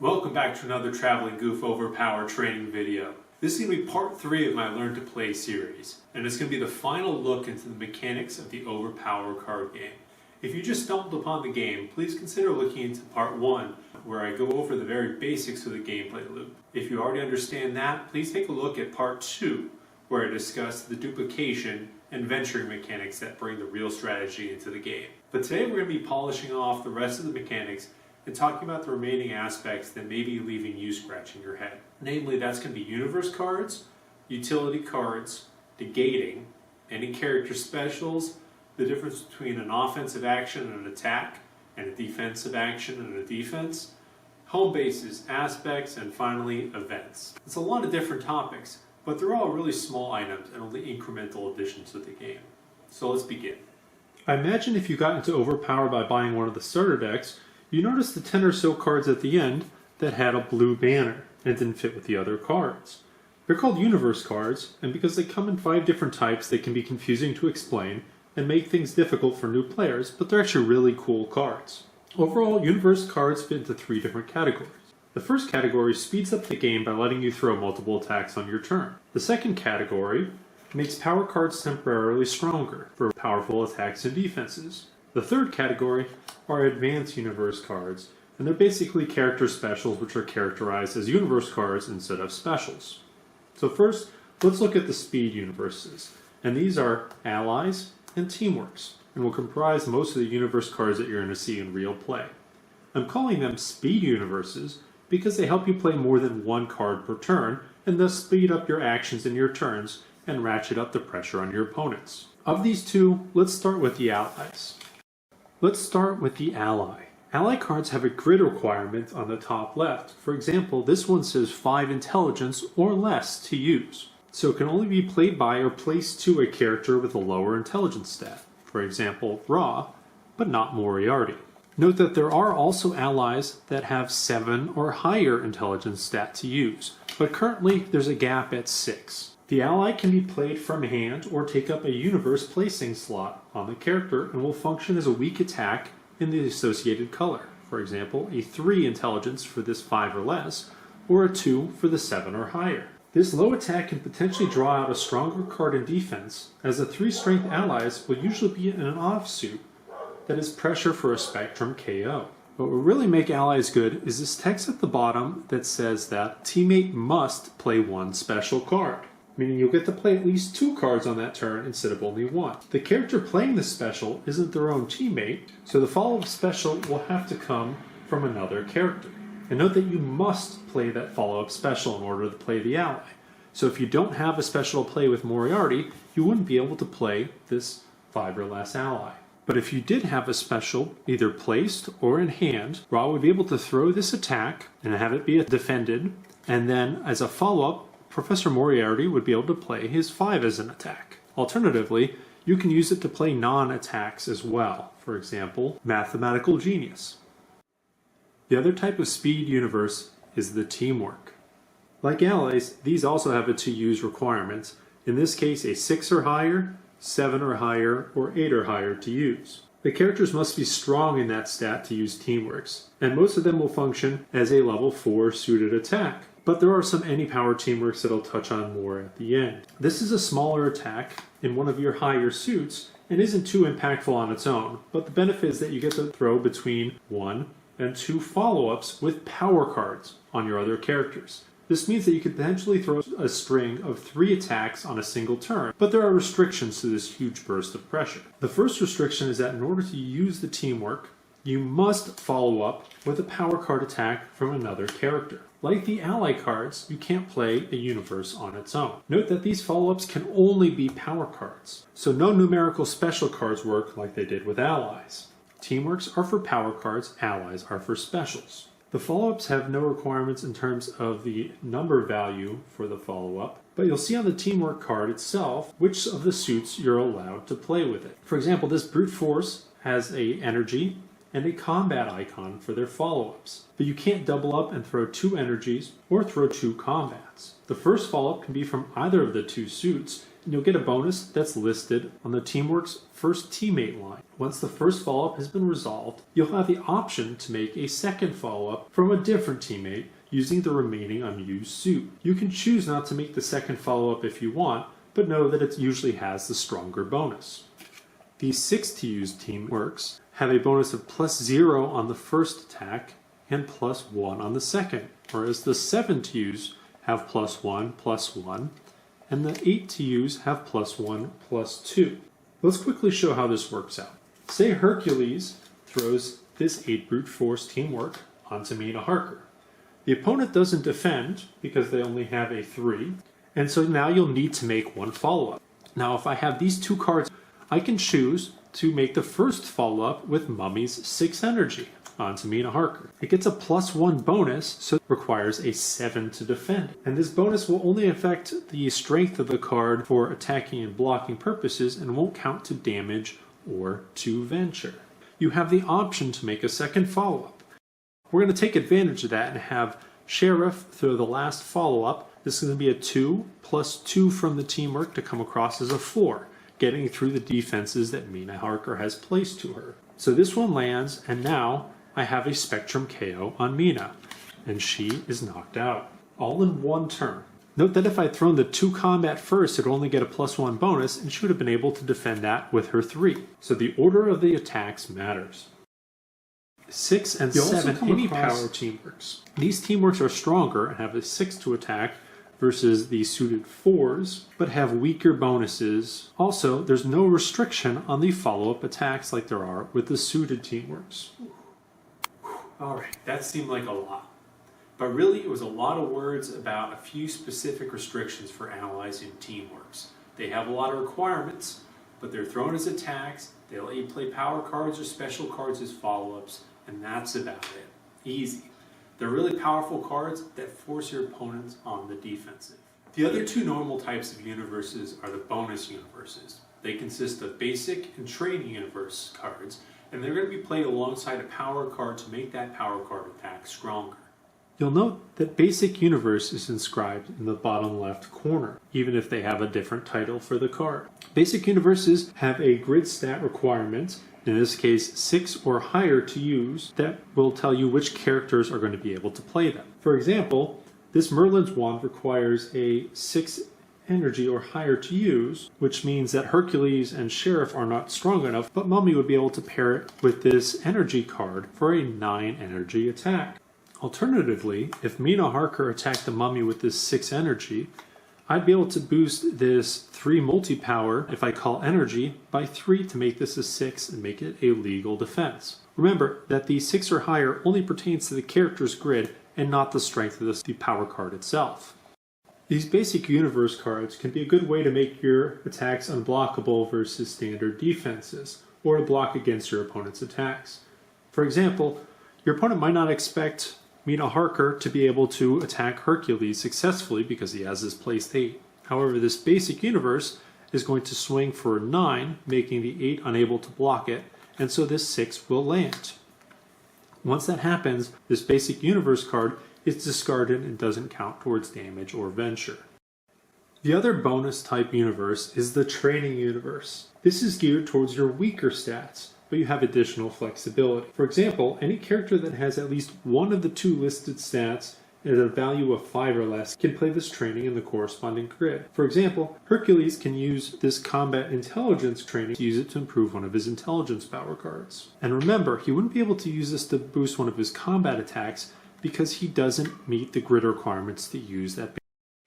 Welcome back to another Traveling Goof OverPower training video. This is going to be part 3 of my Learn to Play series, and it's going to be the final look into the mechanics of the OverPower card game. If you just stumbled upon the game, please consider looking into part 1, where I go over the very basics of the gameplay loop. If you already understand that, please take a look at part 2, where I discuss the duplication and venturing mechanics that bring the real strategy into the game. But today we're going to be polishing off the rest of the mechanics and talking about the remaining aspects that may be leaving you scratching your head. Namely, that's going to be universe cards, utility cards, negating, any character specials, the difference between an offensive action and an attack, and a defensive action and a defense, Homebases Aspects, and finally, events. It's a lot of different topics, but they're all really small items and only incremental additions to the game. So let's begin. I imagine if you got into OverPower by buying one of the starter decks, you noticed the 10 or so cards at the end that had a blue banner and it didn't fit with the other cards. They're called universe cards, and because they come in 5 different types, they can be confusing to explain and make things difficult for new players, but they're actually really cool cards. Overall, universe cards fit into 3 different categories. The first category speeds up the game by letting you throw multiple attacks on your turn. The second category makes power cards temporarily stronger for powerful attacks and defenses. The third category are advanced universe cards, and they're basically character specials which are characterized as universe cards instead of specials. So first, let's look at the speed universes, and these are allies and teamworks, and will comprise most of the universe cards that you're going to see in real play. I'm calling them speed universes because they help you play more than one card per turn, and thus speed up your actions in your turns and ratchet up the pressure on your opponents. Of these two, let's start with the allies. Let's start with the ally. Ally cards have a grid requirement on the top left. For example, this one says 5 intelligence or less to use. So it can only be played by or placed to a character with a lower intelligence stat. For example, Ra, but not Moriarty. Note that there are also allies that have 7 or higher intelligence stat to use, but currently there's a gap at 6. The ally can be played from hand or take up a universe placing slot on the character and will function as a weak attack in the associated color. For example, a 3 intelligence for this 5 or less, or a 2 for the 7 or higher. This low attack can potentially draw out a stronger card in defense, as the 3 strength allies will usually be in an offsuit that is pressure for a spectrum KO. What will really make allies good is this text at the bottom that says that teammate must play 1 special card, meaning you'll get to play at least 2 cards on that turn instead of only 1. The character playing this special isn't their own teammate, so the follow-up special will have to come from another character. And note that you must play that follow-up special in order to play the ally. So if you don't have a special to play with Moriarty, you wouldn't be able to play this 5 or less ally. But if you did have a special, either placed or in hand, Ra would be able to throw this attack and have it be defended, and then as a follow-up, Professor Moriarty would be able to play his 5 as an attack. Alternatively, you can use it to play non-attacks as well. For example, Mathematical Genius. The other type of speed universe is the teamwork. Like allies, these also have a to-use requirement. In this case, a 6 or higher, 7 or higher, or 8 or higher to use. The characters must be strong in that stat to use teamworks, and most of them will function as a level 4 suited attack. But there are some any-power teamworks that I'll touch on more at the end. This is a smaller attack in one of your higher suits and isn't too impactful on its own, but the benefit is that you get to throw between 1 and 2 follow-ups with power cards on your other characters. This means that you could potentially throw a string of 3 attacks on a single turn, but there are restrictions to this huge burst of pressure. The first restriction is that in order to use the teamwork, you must follow up with a power card attack from another character. Like the ally cards, you can't play a universe on its own. Note that these follow-ups can only be power cards, so no numerical special cards work like they did with allies. Teamworks are for power cards, allies are for specials. The follow-ups have no requirements in terms of the number value for the follow-up, but you'll see on the teamwork card itself which of the suits you're allowed to play with it. For example, this brute force has a energy and a combat icon for their follow-ups. But you can't double up and throw 2 energies or throw 2 combats. The first follow-up can be from either of the 2 suits, and you'll get a bonus that's listed on the Teamwork's first teammate line. Once the first follow-up has been resolved, you'll have the option to make a second follow-up from a different teammate using the remaining unused suit. You can choose not to make the second follow-up if you want, but know that it usually has the stronger bonus. The 6 to use Teamworks have a bonus of +0 on the first attack and +1 on the second, whereas the 7 to use have +1/+1, and the 8 to use have +1/+2. Let's quickly show how this works out. Say Hercules throws this 8 brute force Teamwork onto Mina Harker. The opponent doesn't defend because they only have a 3, and so now you'll need to make one follow-up. Now if I have these 2 cards, I can choose to make the first follow-up with Mummy's 6 energy onto Mina Harker. It gets a +1 bonus, so it requires a 7 to defend. And this bonus will only affect the strength of the card for attacking and blocking purposes and won't count to damage or to venture. You have the option to make a second follow-up. We're going to take advantage of that and have Sheriff throw the last follow-up. This is going to be a 2 +2 from the Teamwork to come across as a 4, getting through the defenses that Mina Harker has placed to her. So this one lands, and now I have a Spectrum KO on Mina, and she is knocked out, all in one turn. Note that if I'd thrown the 2 combat first, it'd only get a +1 bonus, and she would have been able to defend that with her 3. So the order of the attacks matters. 6 and 7 any power Teamworks. These Teamworks are stronger and have a 6 to attack versus the suited 4s, but have weaker bonuses. Also, there's no restriction on the follow-up attacks like there are with the suited Teamworks. Alright, that seemed like a lot. But really, it was a lot of words about a few specific restrictions for analyzing Teamworks. They have a lot of requirements, but they're thrown as attacks, they let you play power cards or special cards as follow-ups, and that's about it. Easy. They're really powerful cards that force your opponents on the defensive. The other 2 normal types of universes are the bonus universes. They consist of basic and training universe cards, and they're going to be played alongside a power card to make that power card attack stronger. You'll note that Basic Universe is inscribed in the bottom left corner, even if they have a different title for the card. Basic Universes have a grid stat requirement, in this case 6 or higher to use, that will tell you which characters are going to be able to play them. For example, this Merlin's Wand requires a 6 energy or higher to use, which means that Hercules and Sheriff are not strong enough, but Mummy would be able to pair it with this energy card for a 9 energy attack. Alternatively, if Mina Harker attacked the Mummy with this 6 energy, I'd be able to boost this 3 multi-power, if I call energy, by 3 to make this a 6 and make it a legal defense. Remember that the 6 or higher only pertains to the character's grid and not the strength of the power card itself. These Basic Universe cards can be a good way to make your attacks unblockable versus standard defenses, or to block against your opponent's attacks. For example, your opponent might not expect Mina Harker to be able to attack Hercules successfully because he has this placed 8. However, this Basic Universe is going to swing for a 9, making the 8 unable to block it, and so this 6 will land. Once that happens, this Basic Universe card is discarded and doesn't count towards damage or venture. The other bonus type universe is the Training Universe. This is geared towards your weaker stats, but you have additional flexibility. For example, any character that has at least one of the 2 listed stats at a value of 5 or less can play this training in the corresponding grid. For example, Hercules can use this Combat Intelligence training to use it to improve one of his intelligence power cards. And remember, he wouldn't be able to use this to boost one of his combat attacks because he doesn't meet the grid requirements to use that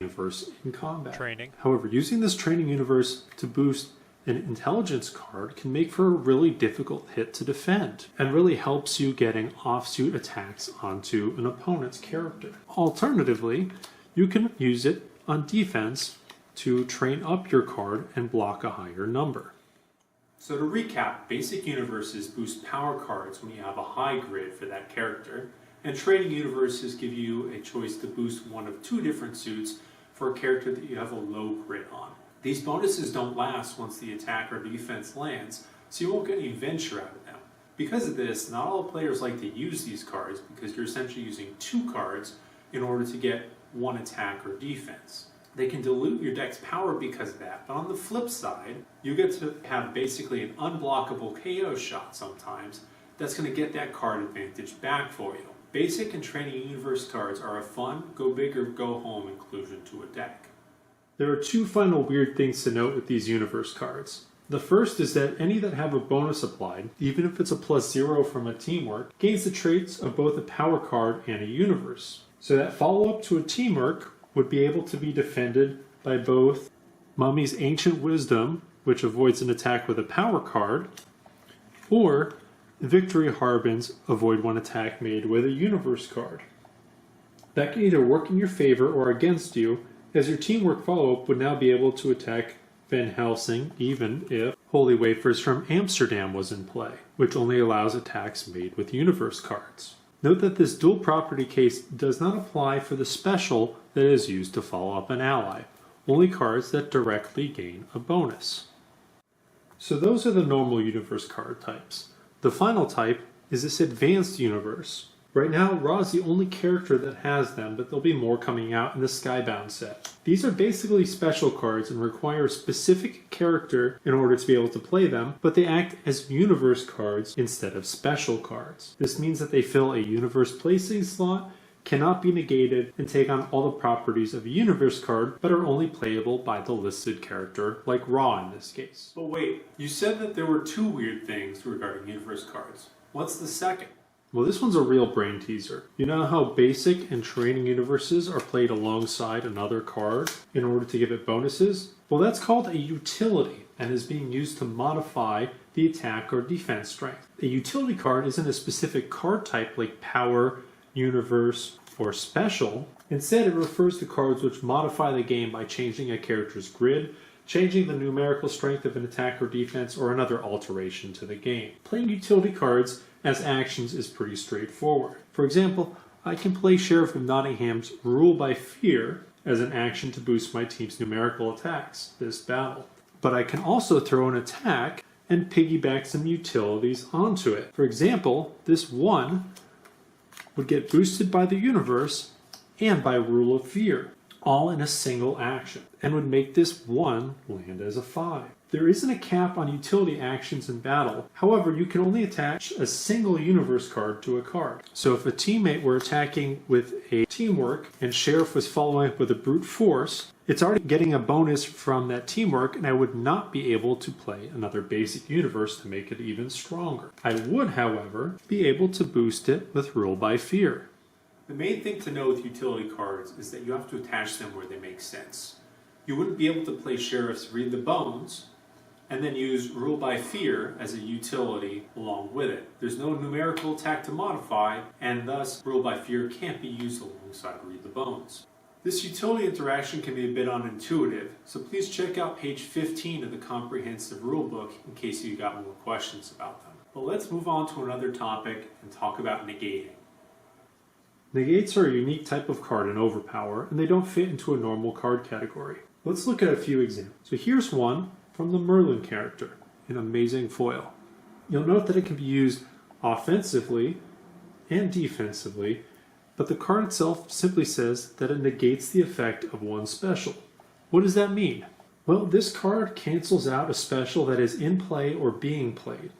universe in combat. However, using this Training Universe to boost an intelligence card can make for a really difficult hit to defend and really helps you getting offsuit attacks onto an opponent's character. Alternatively, you can use it on defense to train up your card and block a higher number. So to recap, Basic Universes boost power cards when you have a high grid for that character, and Training Universes give you a choice to boost one of 2 different suits for a character that you have a low grid on. These bonuses don't last once the attack or defense lands, so you won't get any venture out of them. Because of this, not all players like to use these cards because you're essentially using 2 cards in order to get 1 attack or defense. They can dilute your deck's power because of that, but on the flip side, you get to have basically an unblockable KO shot sometimes that's going to get that card advantage back for you. Basic and Training Universe cards are a fun, go big or go home inclusion to a deck. There are two final weird things to note with these Universe cards. The first is that any that have a bonus applied, even if it's a +0 from a teamwork, gains the traits of both a power card and a universe. So that follow-up to a teamwork would be able to be defended by both Mummy's Ancient Wisdom, which avoids an attack with a power card, or Victory Harbin's avoid one attack made with a universe card. That can either work in your favor or against you, as your teamwork follow-up would now be able to attack Van Helsing even if Holy Wafers from Amsterdam was in play, which only allows attacks made with universe cards. Note that this dual property case does not apply for the special that is used to follow up an ally, only cards that directly gain a bonus. So those are the normal universe card types. The final type is this advanced universe. Right now, Ra is the only character that has them, but there'll be more coming out in the Skybound set. These are basically special cards and require a specific character in order to be able to play them, but they act as universe cards instead of special cards. This means that they fill a universe placing slot, cannot be negated, and take on all the properties of a universe card, but are only playable by the listed character, like Ra in this case. But wait, you said that there were two weird things regarding universe cards. What's the second? Well, this one's a real brain teaser. You know how basic and training universes are played alongside another card in order to give it bonuses? Well, that's called a utility and is being used to modify the attack or defense strength. A utility card isn't a specific card type like power, universe, or special. Instead, it refers to cards which modify the game by changing a character's grid, changing the numerical strength of an attack or defense, or another alteration to the game. Playing utility cards as actions is pretty straightforward. For example, I can play Sheriff of Nottingham's Rule by Fear as an action to boost my team's numerical attacks this battle. But I can also throw an attack and piggyback some utilities onto it. For example, this one would get boosted by the universe and by Rule of Fear, all in a single action, and would make this one land as a 5. There isn't a cap on utility actions in battle. However, you can only attach a single universe card to a card. So if a teammate were attacking with a teamwork and Sheriff was following up with a brute force, it's already getting a bonus from that teamwork, and I would not be able to play another basic universe to make it even stronger. I would, however, be able to boost it with Rule by Fear. The main thing to know with utility cards is that you have to attach them where they make sense. You wouldn't be able to play Sheriff's Read the Bones and then use Rule by Fear as a utility along with it. There's no numerical attack to modify, and thus Rule by Fear can't be used alongside Read the Bones. This utility interaction can be a bit unintuitive, so please check out page 15 of the comprehensive rulebook in case you got more questions about them. But let's move on to another topic and talk about negating. Negates are a unique type of card in OverPower, and they don't fit into a normal card category. Let's look at a few examples. So here's one from the Merlin character in Amazing Foil. You'll note that it can be used offensively and defensively, but the card itself simply says that it negates the effect of one special. What does that mean? Well, this card cancels out a special that is in play or being played.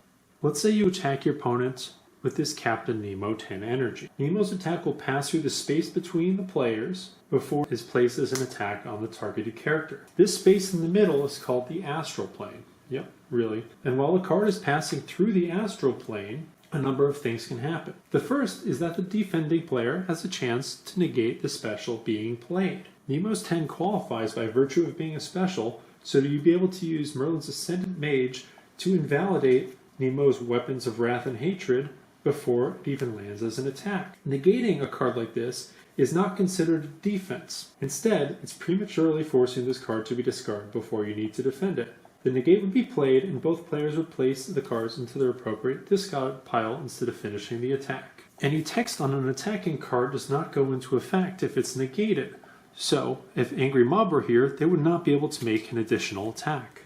Let's say you attack your opponent with this Captain Nemo 10 energy. Nemo's attack will pass through the space between the players before it places an attack on the targeted character. This space in the middle is called the astral plane. Yep, really. And while the card is passing through the astral plane, a number of things can happen. The first is that the defending player has a chance to negate the special being played. Nemo's 10 qualifies by virtue of being a special, so you'd be able to use Merlin's Ascendant Mage to invalidate Nemo's Weapons of Wrath and Hatred before it even lands as an attack. Negating a card like this is not considered defense. Instead, it's prematurely forcing this card to be discarded before you need to defend it. The negate would be played, and both players would place the cards into their appropriate discard pile instead of finishing the attack. Any text on an attacking card does not go into effect if it's negated. So, if Angry Mob were here, they would not be able to make an additional attack.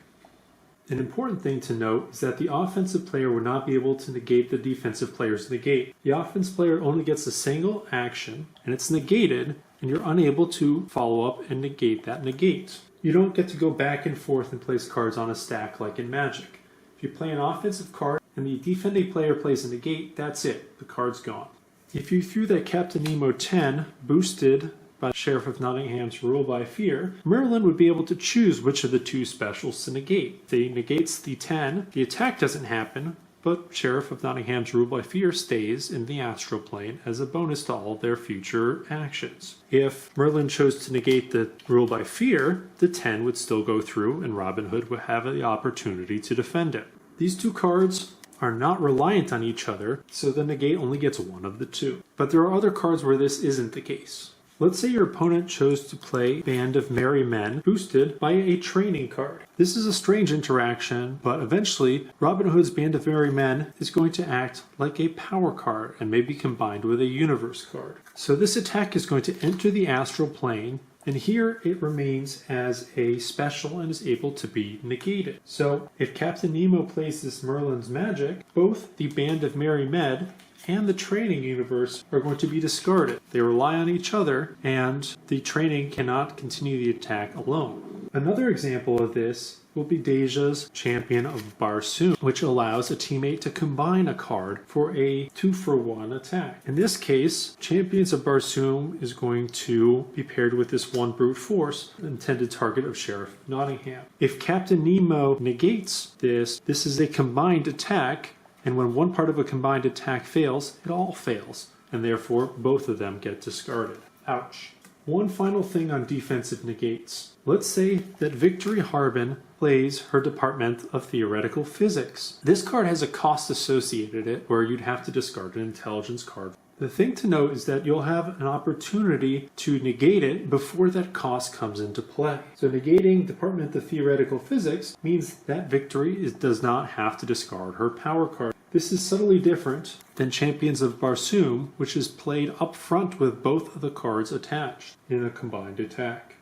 An important thing to note is that the offensive player would not be able to negate the defensive player's negate. The offense player only gets a single action, and it's negated and you're unable to follow up and negate that negate. You don't get to go back and forth and place cards on a stack like in Magic. If you play an offensive card and the defending player plays a negate, that's it. The card's gone. If you threw that Captain Nemo 10 boosted by Sheriff of Nottingham's Rule by Fear, Merlin would be able to choose which of the two specials to negate. If he negates the 10, the attack doesn't happen, but Sheriff of Nottingham's Rule by Fear stays in the astral plane as a bonus to all their future actions. If Merlin chose to negate the Rule by Fear, the 10 would still go through and Robin Hood would have the opportunity to defend it. These two cards are not reliant on each other, so the negate only gets one of the two. But there are other cards where this isn't the case. Let's say your opponent chose to play Band of Merry Men boosted by a training card. This is a strange interaction, but eventually Robin Hood's Band of Merry Men is going to act like a power card and may be combined with a universe card. So this attack is going to enter the astral plane, and here it remains as a special and is able to be negated. So if Captain Nemo plays this Merlin's Magic, both the Band of Merry Men and the training universe are going to be discarded. They rely on each other, and the training cannot continue the attack alone. Another example of this will be Deja's Champion of Barsoom, which allows a teammate to combine a card for a 2-for-1 attack. In this case, Champions of Barsoom is going to be paired with this one brute force, intended target of Sheriff Nottingham. If Captain Nemo negates this, this is a combined attack, and when one part of a combined attack fails, it all fails, and therefore both of them get discarded. Ouch. One final thing on defensive negates. Let's say that Victory Harbin plays her Department of Theoretical Physics. This card has a cost associated with it where you'd have to discard an intelligence card. The thing to note is that you'll have an opportunity to negate it before that cost comes into play. So negating Department of Theoretical Physics means that Victory does not have to discard her power card. This is subtly different than Champions of Barsoom, which is played up front with both of the cards attached in a combined attack.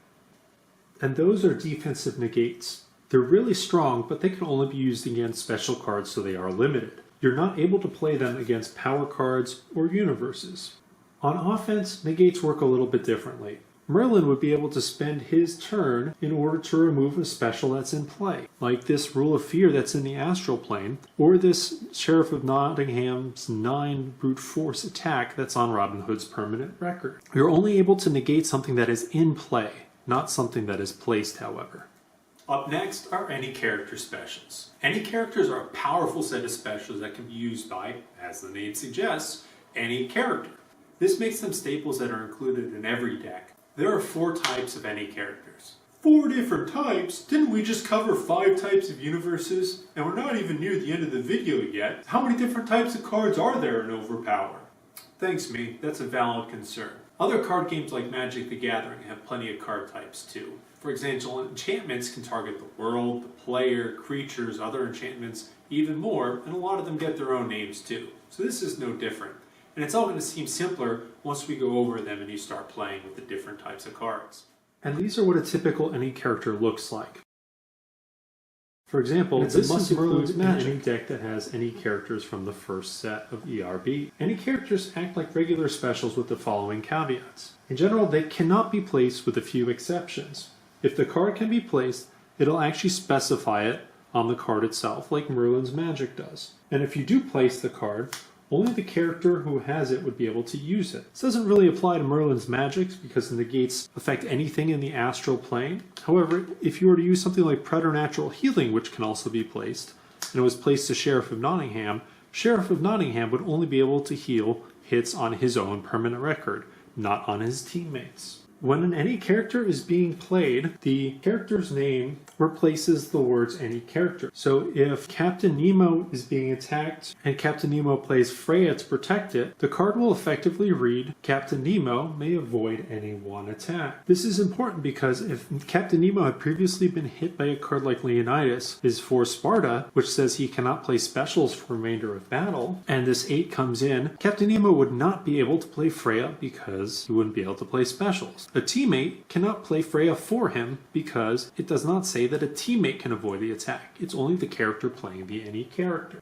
And those are defensive negates. They're really strong, but they can only be used against special cards, so they are limited. You're not able to play them against power cards or universes. On offense, negates work a little bit differently. Merlin would be able to spend his turn in order to remove a special that's in play, like this Rule of Fear that's in the astral plane, or this Sheriff of Nottingham's 9 brute force attack that's on Robin Hood's permanent record. You're only able to negate something that is in play, not something that is placed, however. Up next are any character specials. Any characters are a powerful set of specials that can be used by, as the name suggests, any character. This makes them staples that are included in every deck. There are 4 types of any characters. 4 different types? Didn't we just cover 5 types of universes? And we're not even near the end of the video yet. How many different types of cards are there in OverPower? Thanks, me. That's a valid concern. Other card games like Magic the Gathering have plenty of card types too. For example, enchantments can target the world, the player, creatures, other enchantments, even more, and a lot of them get their own names too. So this is no different. And it's all going to seem simpler once we go over them and you start playing with the different types of cards. And these are what a typical any character looks like. For example, this must include any deck that has any characters from the first set of ERB. Any characters act like regular specials with the following caveats. In general, they cannot be placed with a few exceptions. If the card can be placed, it'll actually specify it on the card itself, like Merlin's Magic does. And if you do place the card, only the character who has it would be able to use it. This doesn't really apply to Merlin's Magic because the negates affect anything in the astral plane. However, if you were to use something like Preternatural Healing, which can also be placed, and it was placed to Sheriff of Nottingham would only be able to heal hits on his own permanent record, not on his teammates. When any character is being played, the character's name replaces the words any character. So if Captain Nemo is being attacked and Captain Nemo plays Freya to protect it, the card will effectively read Captain Nemo may avoid any one attack. This is important because if Captain Nemo had previously been hit by a card like Leonidas is for Sparta, which says he cannot play specials for the remainder of battle, and this 8 comes in, Captain Nemo would not be able to play Freya because he wouldn't be able to play specials. A teammate cannot play Freya for him because it does not say that a teammate can avoid the attack. It's only the character playing the any character.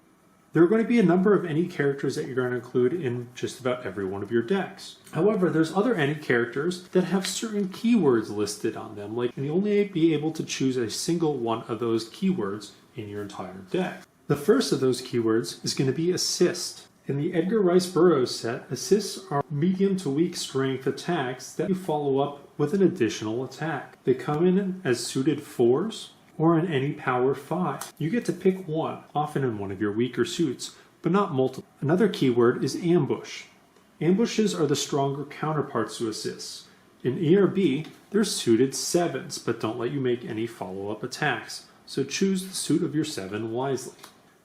There are going to be a number of any characters that you're going to include in just about every one of your decks. However, there's other any characters that have certain keywords listed on them, like, and you only be able to choose a single one of those keywords in your entire deck. The first of those keywords is going to be assist. In the Edgar Rice Burroughs set, assists are medium to weak strength attacks that you follow up with an additional attack. They come in as suited 4s or in any power 5. You get to pick one, often in one of your weaker suits, but not multiple. Another keyword is ambush. Ambushes are the stronger counterparts to assists. In ERB, they're suited 7s, but don't let you make any follow-up attacks, so choose the suit of your 7 wisely.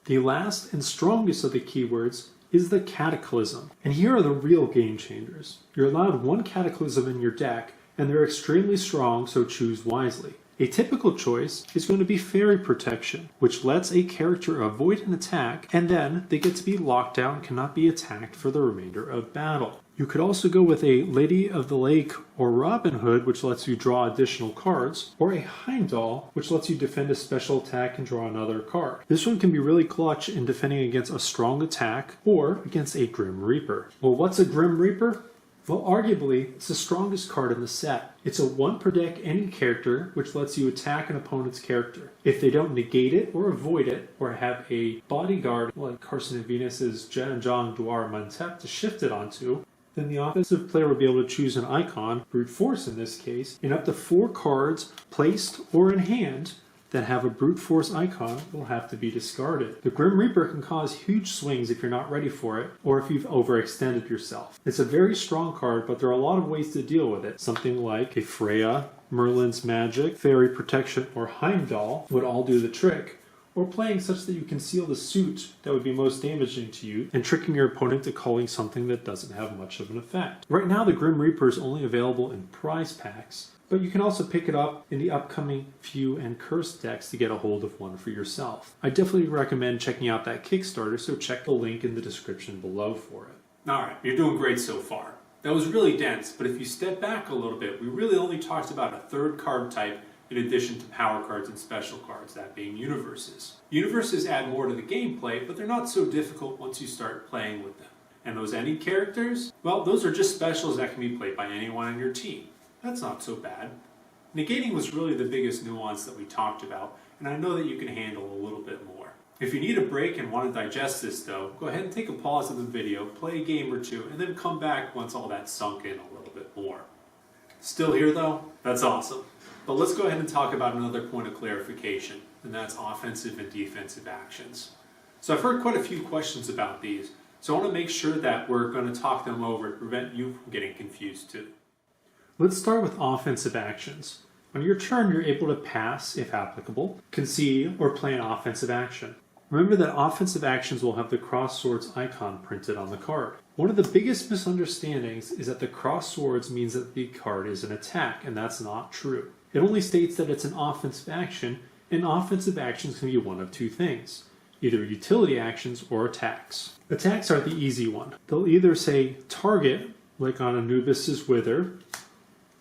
The last and strongest of the keywords is the Cataclysm, and here are the real game changers. You're allowed one Cataclysm in your deck, and they're extremely strong, so choose wisely. A typical choice is going to be Fairy Protection, which lets a character avoid an attack, and then they get to be locked out and cannot be attacked for the remainder of battle. You could also go with a Lady of the Lake or Robin Hood, which lets you draw additional cards, or a Heimdall, which lets you defend a special attack and draw another card. This one can be really clutch in defending against a strong attack or against a Grim Reaper. Well, what's a Grim Reaper? Well, arguably, it's the strongest card in the set. It's a 1 per deck any character, which lets you attack an opponent's character. If they don't negate it or avoid it, or have a bodyguard like Carson and Venus's Jan John Dwar Mantep to shift it onto, then the offensive player will be able to choose an icon, brute force in this case, and up to 4 cards placed or in hand that have a brute force icon will have to be discarded. The Grim Reaper can cause huge swings if you're not ready for it, or if you've overextended yourself. It's a very strong card, but there are a lot of ways to deal with it. Something like a Freya, Merlin's Magic, Fairy Protection, or Heimdall would all do the trick, or playing such that you conceal the suit that would be most damaging to you, and tricking your opponent to calling something that doesn't have much of an effect. Right now, the Grim Reaper is only available in prize packs, but you can also pick it up in the upcoming Few and Cursed decks to get a hold of one for yourself. I definitely recommend checking out that Kickstarter, so check the link in the description below for it. Alright, you're doing great so far. That was really dense, but if you step back a little bit, we really only talked about a third card type in addition to power cards and special cards, that being universes. Universes add more to the gameplay, but they're not so difficult once you start playing with them. And those any characters? Well, those are just specials that can be played by anyone on your team. That's not so bad. Negating was really the biggest nuance that we talked about, and I know that you can handle a little bit more. If you need a break and want to digest this though, go ahead and take a pause of the video, play a game or two, and then come back once all that's sunk in a little bit more. Still here though? That's awesome. But let's go ahead and talk about another point of clarification, and that's offensive and defensive actions. So I've heard quite a few questions about these, so I want to make sure that we're going to talk them over to prevent you from getting confused too. Let's start with offensive actions. On your turn, you're able to pass, if applicable, concede, or play an offensive action. Remember that offensive actions will have the cross swords icon printed on the card. One of the biggest misunderstandings is that the cross swords means that the card is an attack, and that's not true. It only states that it's an offensive action, and offensive actions can be one of two things: either utility actions or attacks. Attacks are the easy one. They'll either say target, like on Anubis's Wither,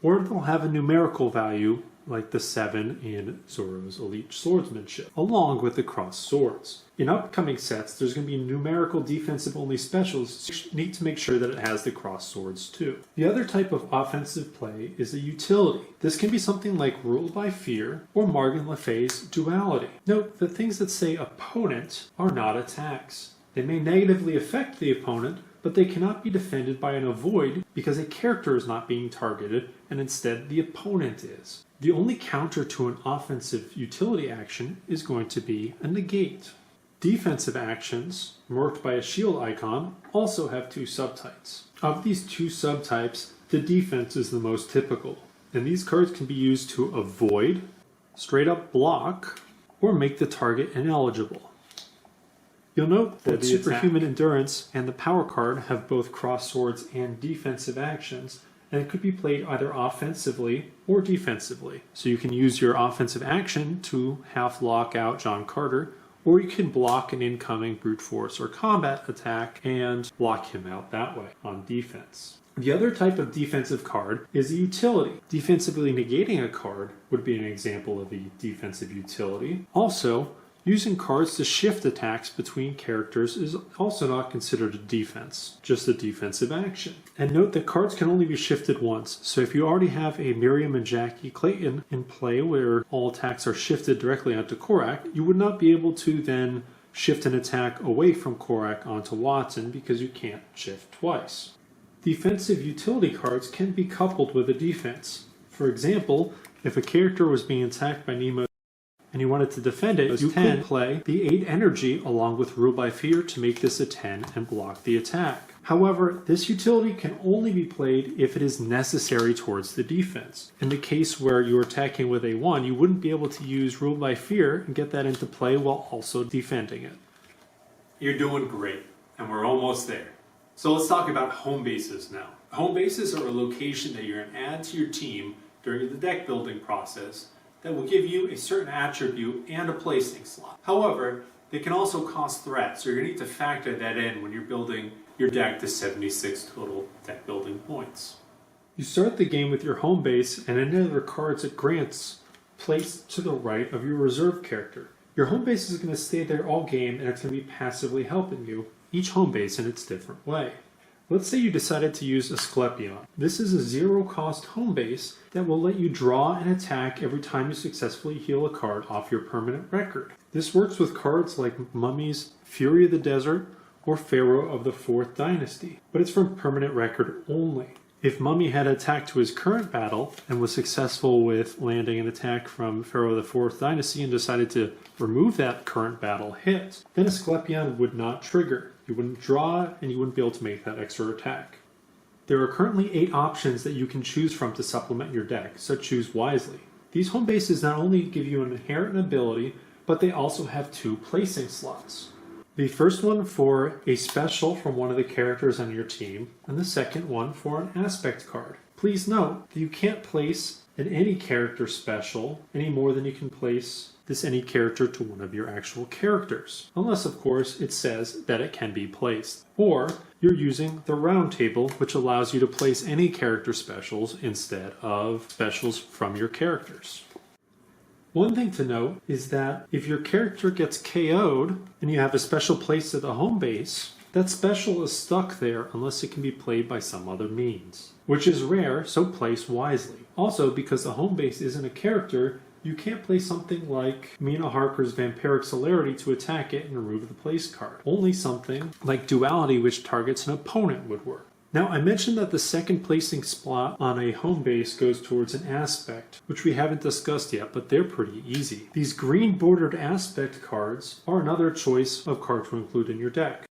or they'll have a numerical value, like the 7 in Zoro's Elite Swordsmanship, along with the crossed swords. In upcoming sets, there's going to be numerical defensive-only specials, so you need to make sure that it has the crossed swords too. The other type of offensive play is a utility. This can be something like Ruled by Fear or Morgan Le Fay's Duality. Note that things that say opponent are not attacks. They may negatively affect the opponent, but they cannot be defended by an avoid because a character is not being targeted and instead the opponent is. The only counter to an offensive utility action is going to be a negate. Defensive actions, marked by a shield icon, also have two subtypes. Of these two subtypes, the defense is the most typical, and these cards can be used to avoid, straight up block, or make the target ineligible. You'll note that Superhuman Endurance and the Power card have both cross swords and defensive actions, and it could be played either offensively or defensively. So you can use your offensive action to half lock out John Carter, or you can block an incoming brute force or combat attack and block him out that way on defense. The other type of defensive card is a utility. Defensively negating a card would be an example of a defensive utility. Also, Using cards to shift attacks between characters is also not considered a defense, just a defensive action. And note that cards can only be shifted once, so if you already have a Miriam and Jackie Clayton in play where all attacks are shifted directly onto Korak, you would not be able to then shift an attack away from Korak onto Watson because you can't shift twice. Defensive utility cards can be coupled with a defense. For example, if a character was being attacked by Nemo and you wanted to defend it, you could play the 8 energy along with Rule by Fear to make this a 10 and block the attack. However, this utility can only be played if it is necessary towards the defense. In the case where you're attacking with a 1, you wouldn't be able to use Rule by Fear and get that into play while also defending it. You're doing great, and we're almost there. So let's talk about home bases now. Home bases are a location that you're going to add to your team during the deck building process that will give you a certain attribute and a placing slot. However, they can also cause threats, so you're going to need to factor that in when you're building your deck to 76 total deck building points. You start the game with your home base and any other cards it grants placed to the right of your reserve character. Your home base is going to stay there all game and it's going to be passively helping you, each home base in its different way. Let's say you decided to use Asclepion. This is a zero-cost home base that will let you draw an attack every time you successfully heal a card off your permanent record. This works with cards like Mummy's Fury of the Desert or Pharaoh of the 4th Dynasty, but it's from permanent record only. If Mummy had attacked to his current battle and was successful with landing an attack from Pharaoh of the 4th Dynasty and decided to remove that current battle hit, then Asclepion would not trigger. You wouldn't draw and you wouldn't be able to make that extra attack. There are currently 8 options that you can choose from to supplement your deck, so choose wisely. These home bases not only give you an inherent ability, but they also have 2 placing slots. The first one for a special from one of the characters on your team, and the second one for an aspect card. Please note that you can't place an any character special any more than you can place this any character to one of your actual characters, unless of course it says that it can be placed. Or you're using the round table, which allows you to place any character specials instead of specials from your characters. One thing to note is that if your character gets KO'd and you have a special placed at the home base, that special is stuck there unless it can be played by some other means, which is rare, so place wisely. Also, because the home base isn't a character, you can't play something like Mina Harker's Vampiric Celerity to attack it and remove the place card. Only something like Duality, which targets an opponent, would work. Now, I mentioned that the second placing slot on a home base goes towards an aspect, which we haven't discussed yet, but they're pretty easy. These green bordered aspect cards are another choice of card to include in your deck.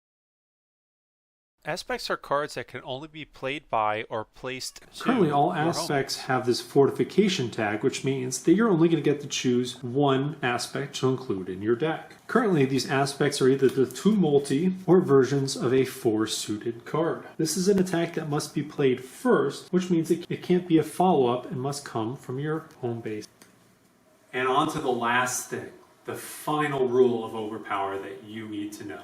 Aspects are cards that can only be played by or placed to Currently, all your home aspects base. have this fortification tag, which means that you're only going to get to choose one aspect to include in your deck. Currently, these aspects are either the 2 multi or versions of a 4 suited card. This is an attack that must be played first, which means it can't be a follow-up and must come from your home base. And on to the last thing, the final rule of OverPower that you need to know.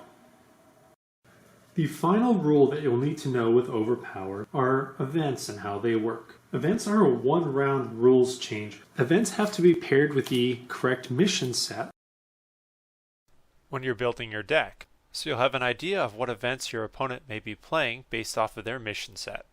The final rule that you'll need to know with OverPower are events and how they work. Events are a one-round rules change. Events have to be paired with the correct mission set when you're building your deck, so you'll have an idea of what events your opponent may be playing based off of their mission set.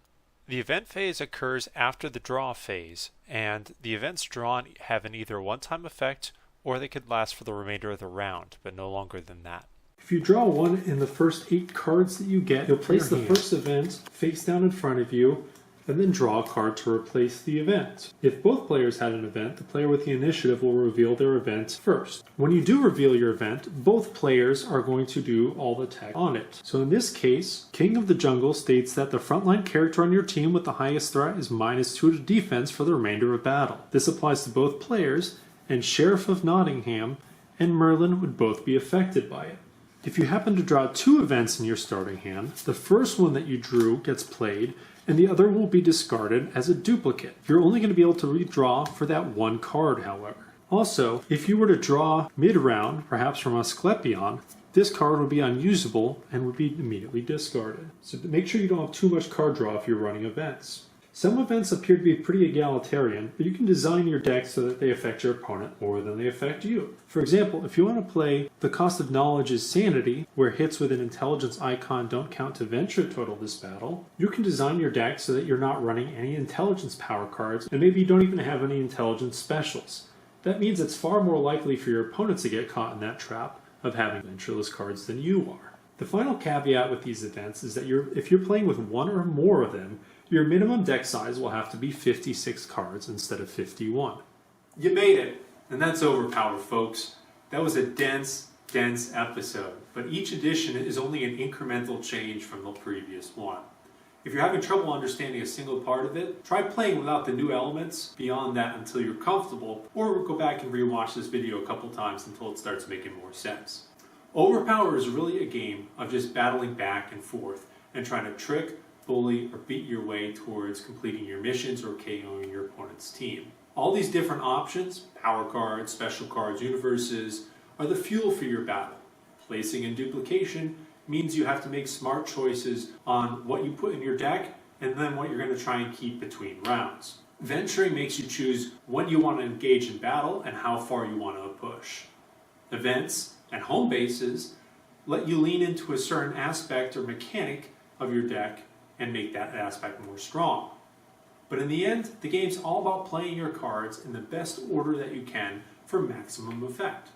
The event phase occurs after the draw phase, and the events drawn have an either one-time effect or they could last for the remainder of the round, but no longer than that. If you draw one in the first 8 cards that you get, you'll place the first event face down in front of you, and then draw a card to replace the event. If both players had an event, the player with the initiative will reveal their event first. When you do reveal your event, both players are going to do all the text on it. So in this case, King of the Jungle states that the frontline character on your team with the highest threat is -2 to defense for the remainder of battle. This applies to both players, and Sheriff of Nottingham and Merlin would both be affected by it. If you happen to draw 2 events in your starting hand, the first one that you drew gets played, and the other will be discarded as a duplicate. You're only going to be able to redraw for that one card, however. Also, if you were to draw mid-round, perhaps from Asclepion, this card would be unusable and would be immediately discarded. So make sure you don't have too much card draw if you're running events. Some events appear to be pretty egalitarian, but you can design your deck so that they affect your opponent more than they affect you. For example, if you want to play The Cost of Knowledge is Sanity, where hits with an intelligence icon don't count to venture total this battle, you can design your deck so that you're not running any intelligence power cards, and maybe you don't even have any intelligence specials. That means it's far more likely for your opponents to get caught in that trap of having ventureless cards than you are. The final caveat with these events is that if you're playing with one or more of them, your minimum deck size will have to be 56 cards instead of 51. You made it, and that's OverPower, folks. That was a dense episode, but each edition is only an incremental change from the previous one. If you're having trouble understanding a single part of it, try playing without the new elements beyond that until you're comfortable, or go back and rewatch this video a couple times until it starts making more sense. OverPower is really a game of just battling back and forth and trying to trick, bully, or beat your way towards completing your missions or KOing your opponent's team. All these different options, power cards, special cards, universes, are the fuel for your battle. Placing and duplication means you have to make smart choices on what you put in your deck and then what you're going to try and keep between rounds. Venturing makes you choose when you want to engage in battle and how far you want to push. Events and home bases let you lean into a certain aspect or mechanic of your deck and make that aspect more strong. But in the end, the game's all about playing your cards in the best order that you can for maximum effect.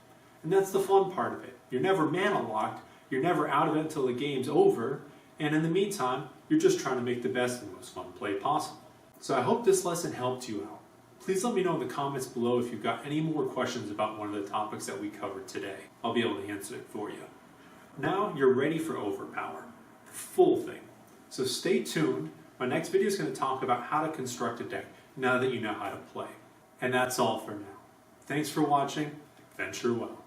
And that's the fun part of it. You're never mana locked, you're never out of it until the game's over, and in the meantime, you're just trying to make the best and most fun play possible. So I hope this lesson helped you out. Please let me know in the comments below if you've got any more questions about one of the topics that we covered today. I'll be able to answer it for you. Now you're ready for OverPower, the full thing. So stay tuned. My next video is going to talk about how to construct a deck now that you know how to play. And that's all for now. Thanks for watching. Venture well.